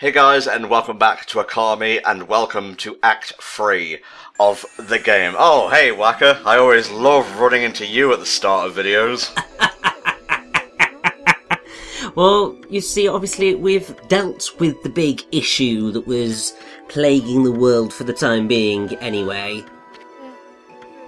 Hey guys, and welcome back to Okami, and welcome to Act 3 of the game. Oh, hey Waka, I always love running into you at the start of videos. Well, you see, obviously we've dealt with the big issue that was plaguing the world for the time being, anyway.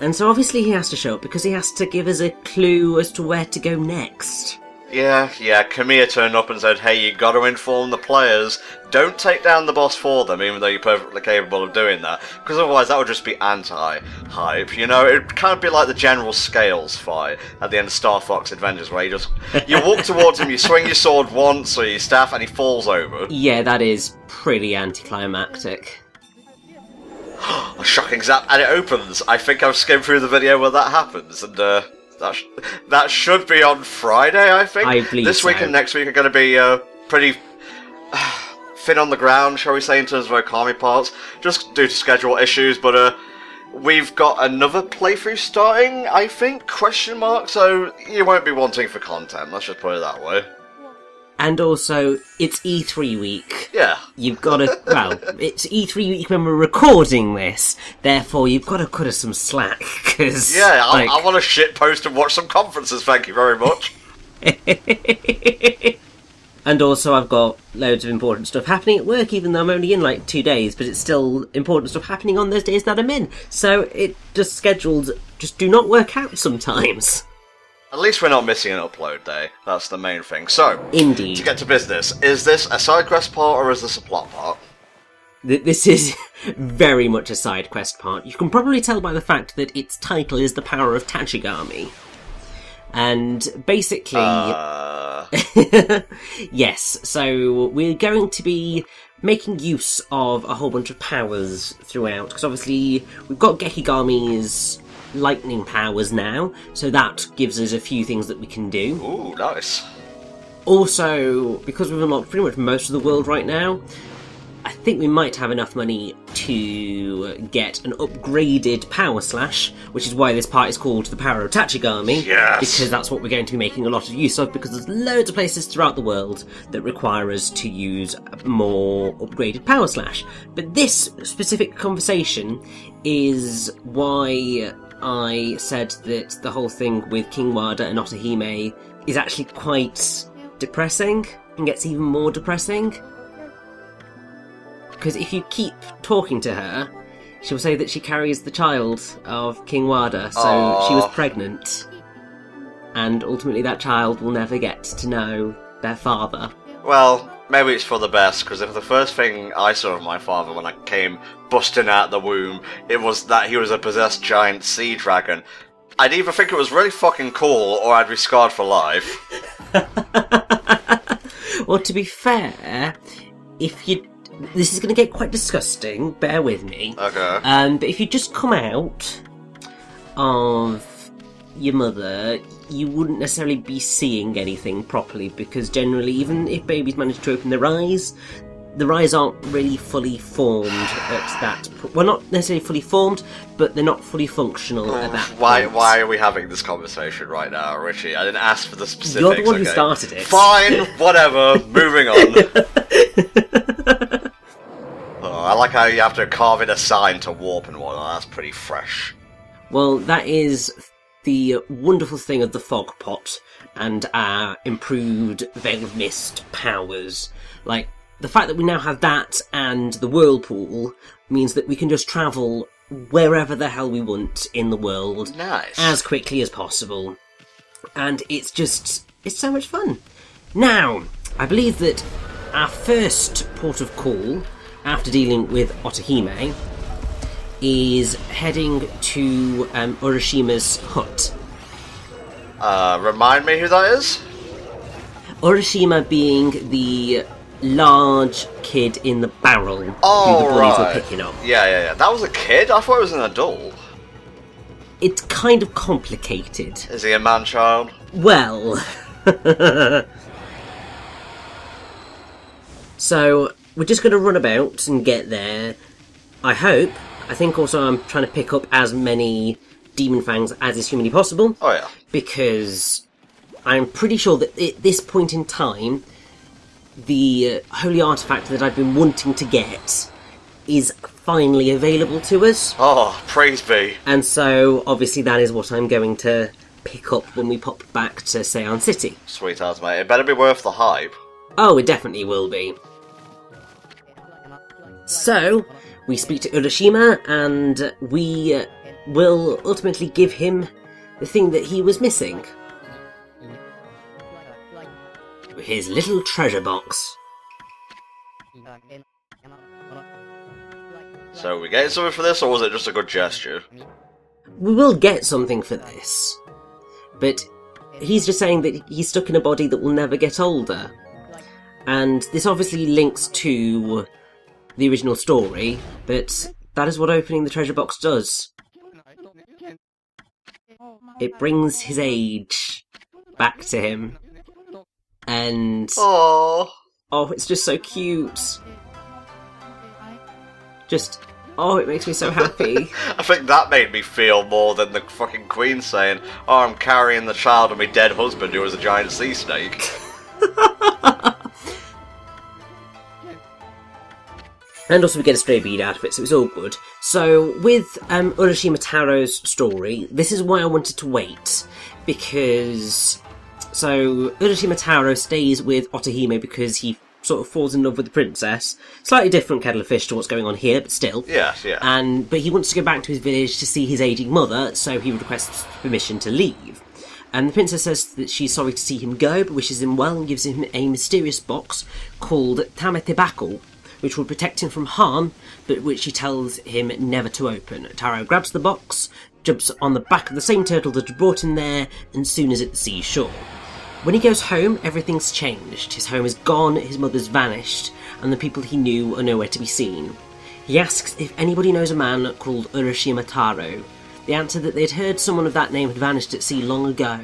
And so obviously he has to show up, because he has to give us a clue as to where to go next. Yeah, Kamiya turned up and said, hey, you gotta inform the players, don't take down the boss for them, even though you're perfectly capable of doing that, because otherwise that would just be anti-hype, you know? It'd kind of be like the General Scales fight at the end of Star Fox Adventures, where you walk towards him, you swing your sword once, or your staff, and he falls over. Yeah, that is pretty anticlimactic. A shocking zap, and it opens. I think I've skimmed through the video where that happens, and that should be on Friday, I think. I believe this week so. and next week are going to be pretty thin on the ground, shall we say, in terms of Okami parts, just due to schedule issues, but we've got another playthrough starting, I think, question mark, so you won't be wanting for content, let's just put it that way. And also, it's E3 week. Yeah. You've got to, well, it's E3 week when we're recording this, therefore you've got to cut us some slack, because... Yeah, like... I want to shitpost and watch some conferences, thank you very much. And also I've got loads of important stuff happening at work, even though I'm only in like 2 days, but it's still important stuff happening on those days that I'm in. So it just schedules just do not work out sometimes. At least we're not missing an upload day. That's the main thing. So, Indeed. To get to business, is this a side quest part or is this a plot part? This is very much a side quest part. You can probably tell by the fact that its title is The Power of Tachigami. And basically... Yes, so we're going to be making use of a whole bunch of powers throughout, because obviously we've got Gekigami's lightning powers now, so that gives us a few things that we can do. Ooh, nice. Also, because we've unlocked pretty much most of the world right now, I think we might have enough money to get an upgraded Power Slash, which is why this part is called The Power of Tachigami. Yes! Because that's what we're going to be making a lot of use of, because there's loads of places throughout the world that require us to use more upgraded Power Slash. But this specific conversation is why I said that the whole thing with King Wada and Otahime is actually quite depressing, and gets even more depressing. Because if you keep talking to her, she'll say that she carries the child of King Wada, so Aww. She was pregnant. And ultimately that child will never get to know their father. Well, maybe it's for the best, because if the first thing I saw of my father when I came busting out the womb, it was that he was a possessed giant sea dragon, I'd either think it was really fucking cool, or I'd be scarred for life. Well, to be fair, if you... This is going to get quite disgusting, bear with me. Okay. But if you just come out of your mother, you wouldn't necessarily be seeing anything properly, because generally, even if babies manage to open their eyes, the eyes aren't really fully formed at that... Well, not necessarily fully formed, but they're not fully functional at that point. Why are we having this conversation right now, Richie? I didn't ask for the specifics. You're the one okay? who started it. Fine, whatever, moving on. Oh, I like how you have to carve in a sign to warp and whatnot, that's pretty fresh. Well, that is the wonderful thing of the fog pot and our improved Veil of Mist powers. Like, the fact that we now have that and the whirlpool means that we can just travel wherever the hell we want in the world. Nice. As quickly as possible. And it's so much fun. Now, I believe that our first port of call, after dealing with Otahime, is heading to Urishima's hut. Remind me who that is? Urishima being the large kid in the barrel who the Oh, boys were right. picking up. Yeah. That was a kid? I thought it was an adult. It's kind of complicated. Is he a man-child? Well... So, we're just going to run about and get there. I hope. I think also I'm trying to pick up as many demon fangs as is humanly possible. Oh, yeah. Because I'm pretty sure that at this point in time, the holy artifact that I've been wanting to get is finally available to us. Oh, praise be. And so, obviously, that is what I'm going to pick up when we pop back to Seon City. Sweetheart, mate. It better be worth the hype. Oh, it definitely will be. So, we speak to Urashima, and we will ultimately give him the thing that he was missing. His little treasure box. So, we getting something for this, or was it just a good gesture? We will get something for this. But he's just saying that he's stuck in a body that will never get older. And this obviously links to the original story, but that is what opening the treasure box does. It brings his age back to him. And... Aww. Oh, it's just so cute. Just... Oh, it makes me so happy. I think that made me feel more than the fucking Queen saying, "Oh, I'm carrying the child of my dead husband who was a giant sea snake." And also we get a stray bead out of it, so it's all good. So, with Urashima Taro's story, this is why I wanted to wait. Because... So, Urashima Taro stays with Otohime because he sort of falls in love with the princess. Slightly different kettle of fish to what's going on here, but still. Yes, yeah. But he wants to go back to his village to see his aging mother, so he requests permission to leave. And the princess says that she's sorry to see him go, but wishes him well and gives him a mysterious box called Tametebako, which will protect him from harm, but which she tells him never to open. Taro grabs the box, jumps on the back of the same turtle that had brought him there, and soon is at the seashore. When he goes home, everything's changed. His home is gone, his mother's vanished, and the people he knew are nowhere to be seen. He asks if anybody knows a man called Urashima Taro. They answer that they'd heard someone of that name had vanished at sea long ago.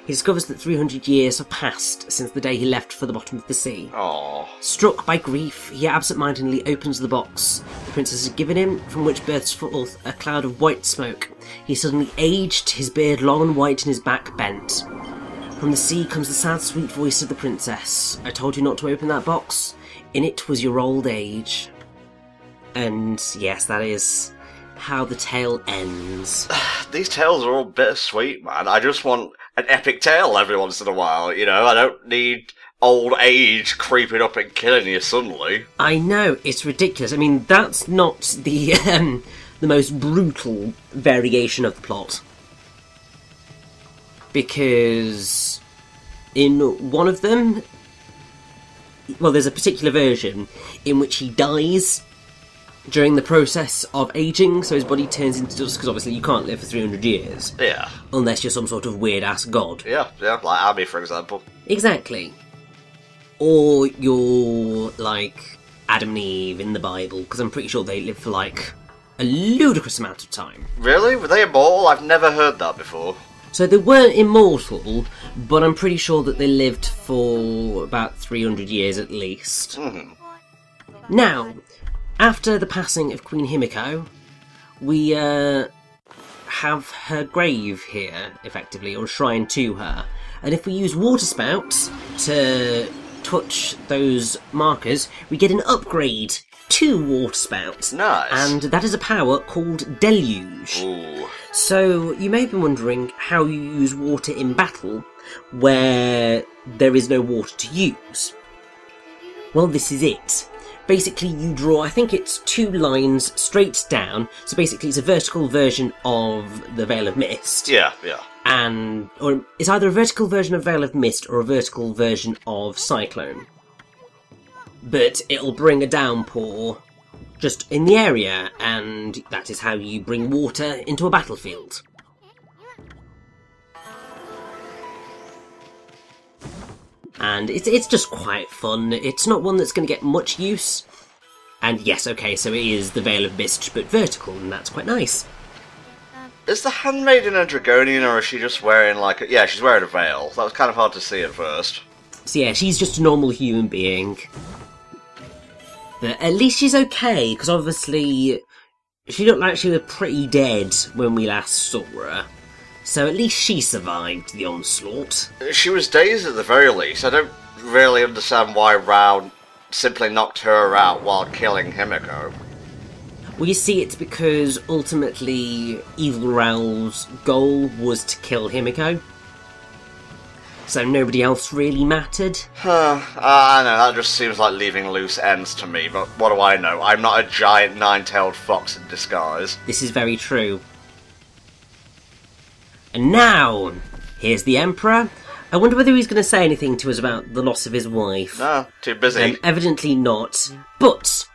He discovers that 300 years have passed since the day he left for the bottom of the sea. Aww. Struck by grief, he absent-mindedly opens the box the princess has given him, from which bursts forth a cloud of white smoke. He suddenly aged, his beard long and white and his back bent. From the sea comes the sad, sweet voice of the princess. I told you not to open that box. In it was your old age. And yes, that is how the tale ends. These tales are all bittersweet, man. I just want an epic tale every once in a while, you know? I don't need old age creeping up and killing you suddenly. I know, it's ridiculous. I mean, that's not the most brutal variation of the plot. Because in one of them, well, there's a particular version in which he dies during the process of aging, so his body turns into dust, because obviously you can't live for 300 years. Yeah. Unless you're some sort of weird-ass god. Yeah, like Abby, for example. Exactly. Or you're, like, Adam and Eve in the Bible, because I'm pretty sure they live for, like, a ludicrous amount of time. Really? Were they immortal? I've never heard that before. So they weren't immortal, but I'm pretty sure that they lived for about 300 years at least. Mm-hmm. Now, after the passing of Queen Himiko, we have her grave here, effectively, or a shrine to her. And if we use water spouts to touch those markers, we get an upgrade to water spouts. Nice. And that is a power called Deluge. Ooh. So, you may be wondering how you use water in battle where there is no water to use. Well, this is it. Basically, you draw, I think it's 2 lines straight down, so basically it's a vertical version of the Veil of Mist. Yeah. Or it's either a vertical version of Veil of Mist or a vertical version of Cyclone. But it'll bring a downpour just in the area, and that is how you bring water into a battlefield. And it's just quite fun. It's not one that's going to get much use. And yes, okay, so it is the Veil of Mist, but vertical, and that's quite nice. Is the handmaiden a Dragonian, or is she just wearing, like... Yeah, she's wearing a veil. That was kind of hard to see at first. So yeah, she's just a normal human being. But at least she's okay, because obviously she looked like she was pretty dead when we last saw her. So at least she survived the onslaught. She was dazed at the very least. I don't really understand why Rao simply knocked her out while killing Himiko. Well, you see, it's because ultimately Evil Rao's goal was to kill Himiko. So nobody else really mattered. I know, that just seems like leaving loose ends to me, but what do I know? I'm not a giant nine-tailed fox in disguise. This is very true. And now, here's the Emperor. I wonder whether he's going to say anything to us about the loss of his wife. No, too busy. Evidently not. But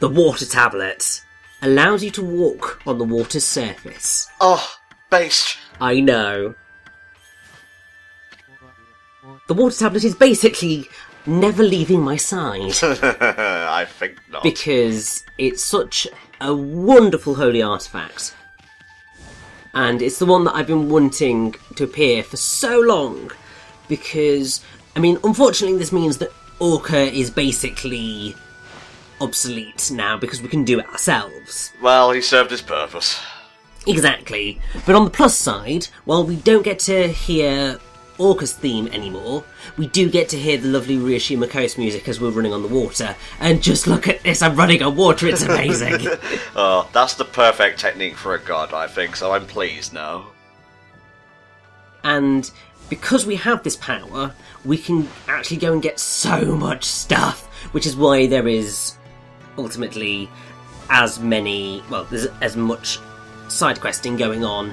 the water tablet allows you to walk on the water's surface. Oh, based. I know. The water tablet is basically never leaving my side. I think not. Because it's such a wonderful holy artifact. And it's the one that I've been wanting to appear for so long. Because, I mean, unfortunately this means that Orca is basically obsolete now because we can do it ourselves. Well, he served his purpose. Exactly. But on the plus side, while we don't get to hear Orca's theme anymore, we do get to hear the lovely Ryushima Coast music as we're running on the water. And just look at this, I'm running on water, it's amazing. Oh, that's the perfect technique for a god, I think, so I'm pleased now. And because we have this power, we can actually go and get so much stuff, which is why there is ultimately as many, well, there's as much side questing going on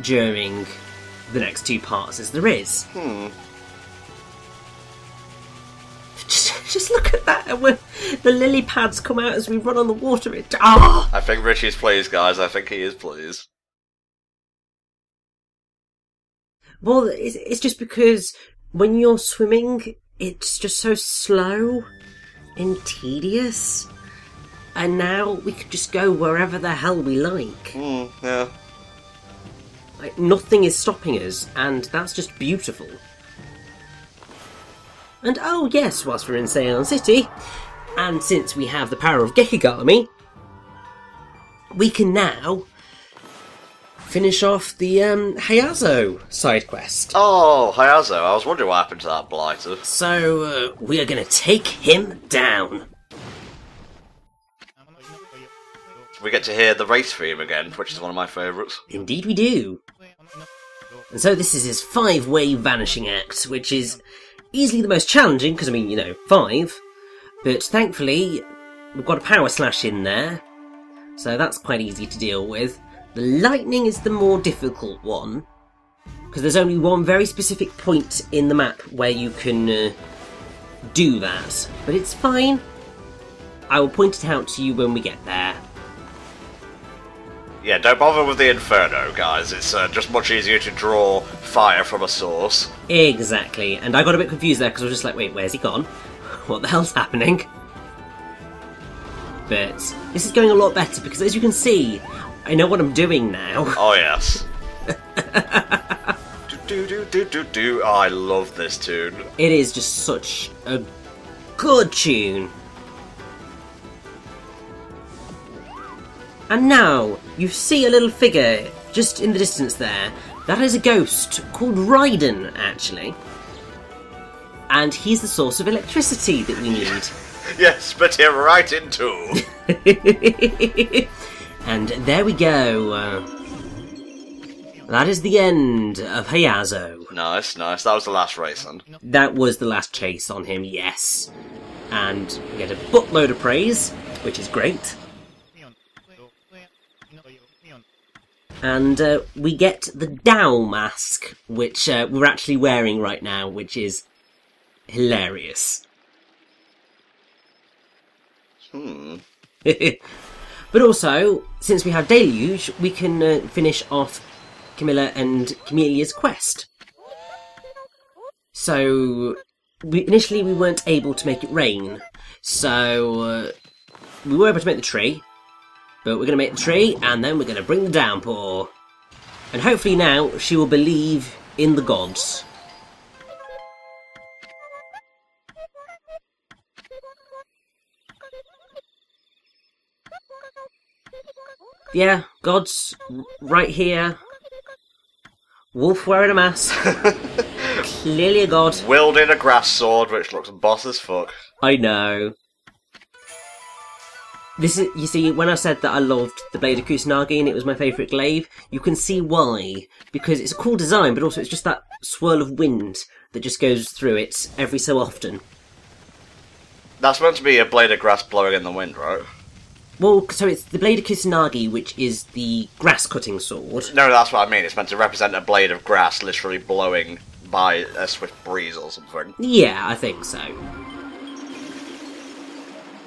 during the next two parts as there is. Just look at that, when the lily pads come out as we run on the water. I think Richie's pleased, guys. I think he is pleased. Well, it's just because when you're swimming, it's just so slow and tedious. And now we could just go wherever the hell we like. Yeah. Like, nothing is stopping us, and that's just beautiful. And oh yes, whilst we're in Seion City, and since we have the power of Gekigami, we can now finish off the Hayazo side quest. Oh, Hayazo. I was wondering what happened to that blighter. So, we are going to take him down. We get to hear the race theme again, which is one of my favourites. Indeed we do. And so this is his 5-way vanishing act, which is easily the most challenging, because I mean, you know, 5. But thankfully, we've got a power slash in there, so that's quite easy to deal with. The lightning is the more difficult one, because there's only one very specific point in the map where you can do that. But it's fine. I will point it out to you when we get there. Yeah, don't bother with the Inferno, guys. It's just much easier to draw fire from a source. Exactly, and I got a bit confused there because I was just like, wait, where's he gone? What the hell's happening? But this is going a lot better because, as you can see, I know what I'm doing now. Oh, yes. do. Oh, I love this tune. It is just such a good tune. And now, you see a little figure just in the distance there. That is a ghost called Raiden, actually. And he's the source of electricity that we need. Yes, spit him right in two. And there we go. That is the end of Hayazo. Nice. That was the last race, then. That was the last chase on him, yes. And we get a buttload of praise, which is great. And we get the Dao mask, which we're actually wearing right now, which is hilarious. But also, since we have Deluge, we can finish off Camilla and Camelia's quest. So, initially we weren't able to make it rain, so we were able to make the tree. But we're going to make the tree, and then we're going to bring the downpour. And hopefully now, she will believe in the gods. Yeah, gods, right here. Wolf wearing a mask. Clearly a god. Wielding a grass sword, which looks boss as fuck. I know. This is, you see, when I said that I loved the Blade of Kusanagi and it was my favourite glaive, you can see why. Because it's a cool design, but also it's just that swirl of wind that just goes through it every so often. That's meant to be a blade of grass blowing in the wind, right? Well, so it's the Blade of Kusanagi, which is the grass-cutting sword. No, that's what I mean. It's meant to represent a blade of grass literally blowing by a swift breeze or something. Yeah, I think so.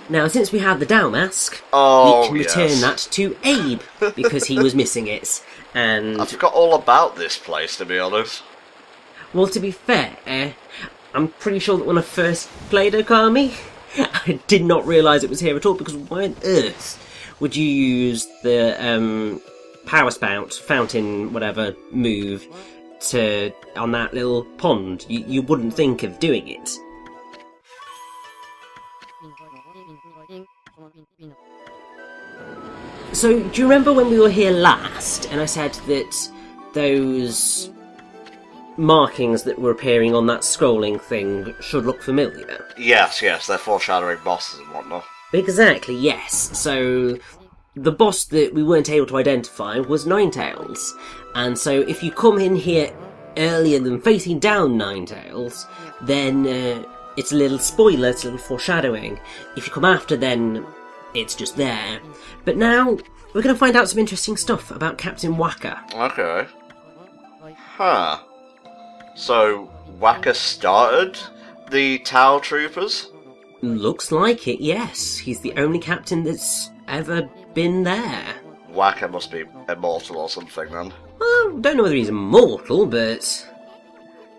Now, since we have the Dow mask, we can return that to Abe, because he was missing it. And I forgot all about this place, to be honest. well, to be fair, I'm pretty sure that when I first played Okami, I did not realise it was here at all, because why on earth would you use the power spout, fountain, whatever, move on that little pond? You wouldn't think of doing it. So, do you remember when we were here last, and I said that those markings that were appearing on that scrolling thing should look familiar? Yes, they're foreshadowing bosses and whatnot. Exactly, yes. So, the boss that we weren't able to identify was Ninetales. And so, if you come in here earlier than facing down Ninetales, then it's a little spoiler, it's a little foreshadowing. If you come after, then it's just there. But now, we're going to find out some interesting stuff about Captain Waka. Okay. Huh. So, Waka started the Tau Troopers? Looks like it, yes. He's the only captain that's ever been there. Waka must be immortal or something, then. Well, don't know whether he's immortal, but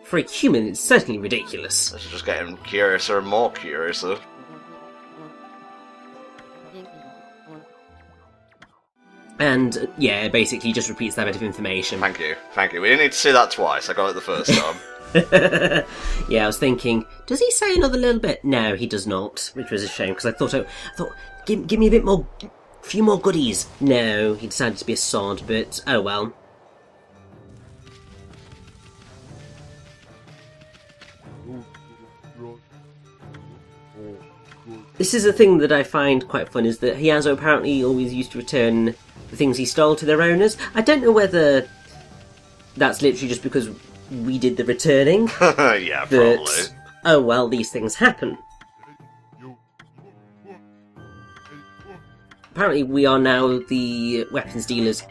for a human, it's certainly ridiculous. This is just getting curiouser and more curiouser. And, yeah, basically just repeats that bit of information. Thank you. We didn't need to see that twice, I got it the first time. Yeah, I was thinking, does he say another little bit? No, he does not, which was a shame, because I thought, give me a bit more, few more goodies. No, he decided to be a sod, but oh well. This is a thing that I find quite fun, is that Hayazo apparently always used to return the things he stole to their owners. I don't know whether that's literally just because we did the returning. Yeah, but, probably. oh well, these things happen. Apparently we are now the weapons dealer's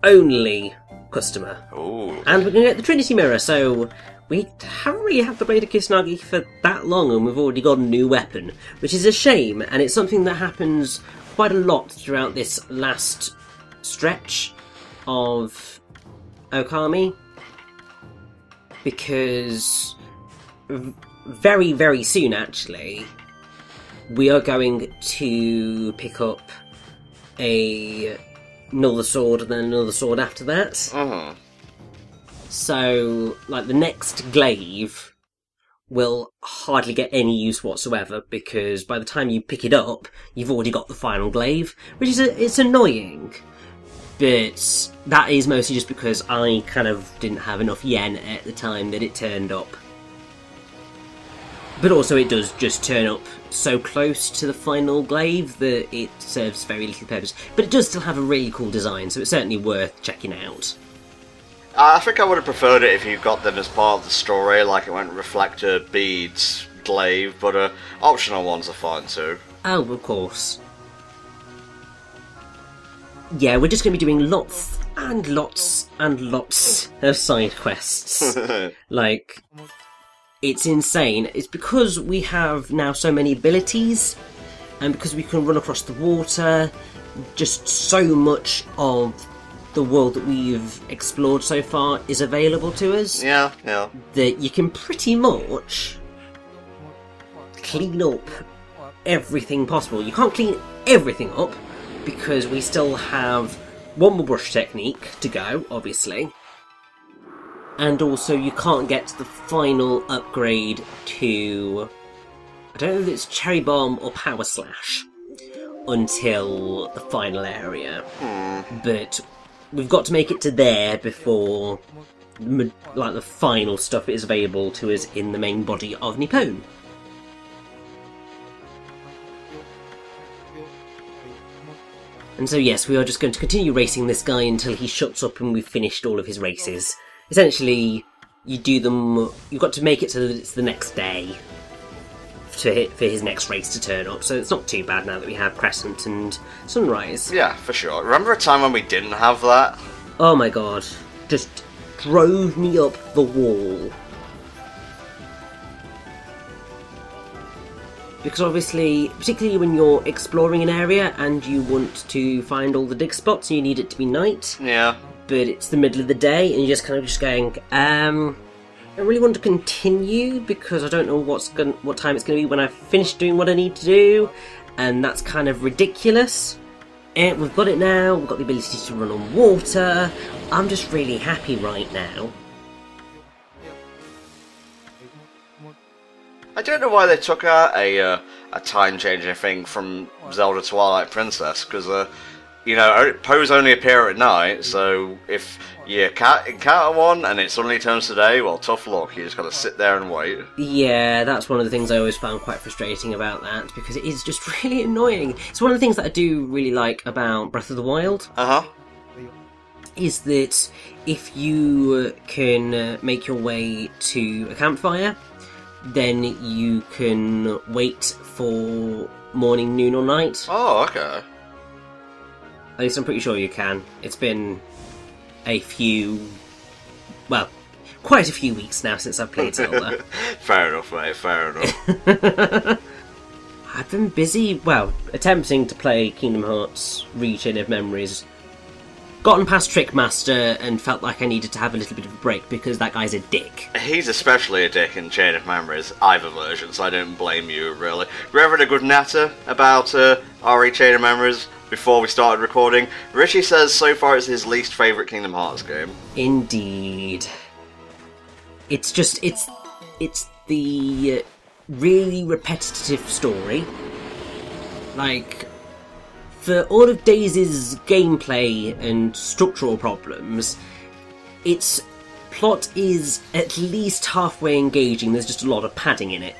only customer. Ooh. And we're going to get the Trinity Mirror, so we haven't really had the Blade of Kusanagi for that long, and we've already got a new weapon, which is a shame, and it's something that happens quite a lot throughout this last stretch of Okami, because very, very soon, actually, we are going to pick up another sword and then another sword after that. Uh-huh. So, like, the next glaive will hardly get any use whatsoever, because by the time you pick it up, you've already got the final glaive, which is it's annoying. But that is mostly just because I kind of didn't have enough yen at the time that it turned up. But also it does just turn up so close to the final glaive that it serves very little purpose. But it does still have a really cool design, so it's certainly worth checking out. I think I would have preferred it if you got them as part of the story, like it went reflector, beads, glaive, but optional ones are fine too. Oh, of course. Yeah, we're just going to be doing lots and lots and lots of side quests. Like, it's insane. It's because we have now so many abilities, and because we can run across the water, just so much of the world that we've explored so far is available to us. Yeah. That you can pretty much clean up everything possible. You can't clean everything up, because we still have one more brush technique to go, obviously. And also you can't get the final upgrade to, I don't know if it's Cherry Bomb or Power Slash, until the final area. But we've got to make it to there before like the final stuff is available to us in the main body of Nippon. And so yes, we are just going to continue racing this guy until he shuts up and we've finished all of his races. Essentially, you do them, you've got to make it so that it's the next day for his next race to turn up, so it's not too bad now that we have Crescent and Sunrise. Yeah, for sure. Remember a time when we didn't have that? Oh my god, just drove me up the wall. Because obviously, particularly when you're exploring an area and you want to find all the dig spots and you need it to be night. Yeah. But it's the middle of the day and you're just kind of just going, I really want to continue because I don't know what time it's going to be when I've finished doing what I need to do, and that's kind of ridiculous. And we've got it now, we've got the ability to run on water. I'm just really happy right now. I don't know why they took out a time-changing thing from Zelda Twilight Princess, because, you know, Poes only appear at night, so if you encounter one and it suddenly turns to day, well, tough luck, you just gotta sit there and wait. Yeah, that's one of the things I always found quite frustrating about that, because it is just really annoying. It's one of the things that I do really like about Breath of the Wild. Uh-huh. Is that if you can make your way to a campfire, then you can wait for morning, noon or night. Oh, okay. At least I'm pretty sure you can. It's been a few... well, quite a few weeks now since I've played Zelda. Fair enough, mate, fair enough. I've been busy, well, attempting to play Kingdom Hearts Re-Chain of Memories. Gotten past Trickmaster and felt like I needed to have a little bit of a break because that guy's a dick. He's especially a dick in Chain of Memories, either version, so I don't blame you, really. We're having a good natter about RE Chain of Memories before we started recording. Richie says so far it's his least favourite Kingdom Hearts game. Indeed. It's just, it's the really repetitive story. Like, for all of Daisy's gameplay and structural problems, its plot is at least halfway engaging. There's just a lot of padding in it.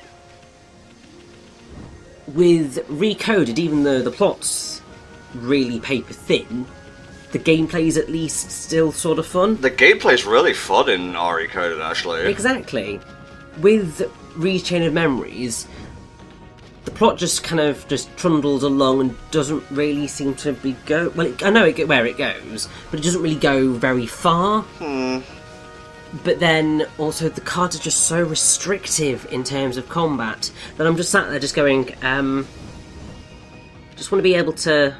With Recoded, even though the plot's really paper thin, the gameplay's at least still sort of fun. The gameplay's really fun in Recoded, actually. Exactly. With Re-Chain of Memories, the plot just kind of trundles along and doesn't really seem to be well, I know where it goes, but it doesn't really go very far. But then, also, the cards are just so restrictive in terms of combat that I'm just sat there just going, just want to be able to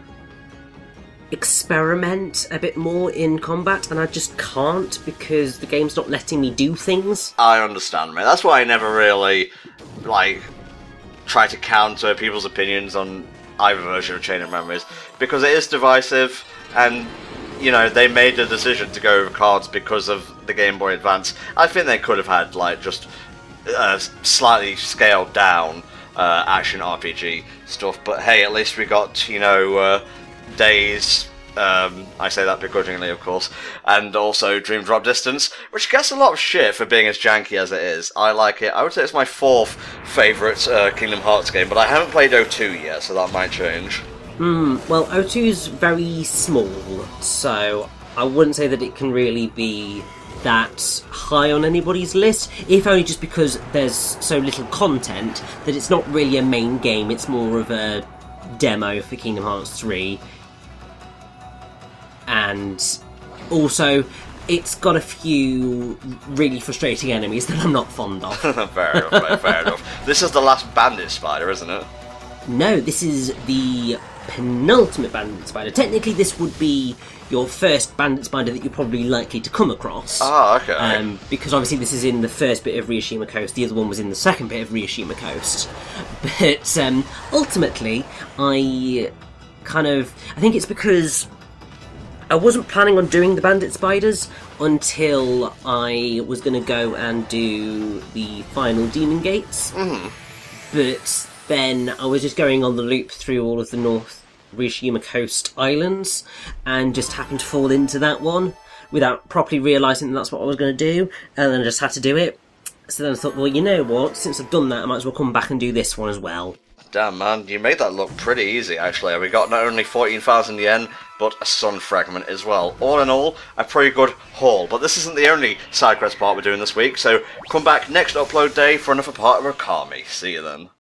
experiment a bit more in combat, and I just can't because the game's not letting me do things. I understand, mate. That's why I never really, like, try to counter people's opinions on either version of Chain of Memories, because it is divisive, and, you know, they made the decision to go with cards because of the Game Boy Advance. I think they could have had, like, just slightly scaled down action RPG stuff, but hey, at least we got, you know, Days, I say that begrudgingly, of course, and also Dream Drop Distance, which gets a lot of shit for being as janky as it is. I like it. I would say it's my fourth favourite Kingdom Hearts game, but I haven't played 02 yet, so that might change. Well, 02 is very small, so I wouldn't say that it can really be that high on anybody's list, if only just because there's so little content that it's not really a main game, it's more of a demo for Kingdom Hearts 3. And also, it's got a few really frustrating enemies that I'm not fond of. Fair enough, mate, fair enough. This is the last Bandit Spider, isn't it? No, this is the penultimate Bandit Spider. Technically, this would be your first Bandit Spider that you're probably likely to come across. Oh, okay. Because obviously this is in the first bit of Ryoshima Coast, the other one was in the second bit of Ryoshima Coast. But ultimately, I think it's because I wasn't planning on doing the Bandit Spiders until I was going to go and do the final Demon Gates. But then I was just going on the loop through all of the North Ryoshima Coast islands and just happened to fall into that one. without properly realising that's what I was going to do, and then I just had to do it. So then I thought, well, you know what, since I've done that, I might as well come back and do this one as well. Damn, man, you made that look pretty easy, actually. We got not only 14,000 yen, but a sun fragment as well. All in all, a pretty good haul. But this isn't the only side quest part we're doing this week, so come back next upload day for another part of Okami. See you then.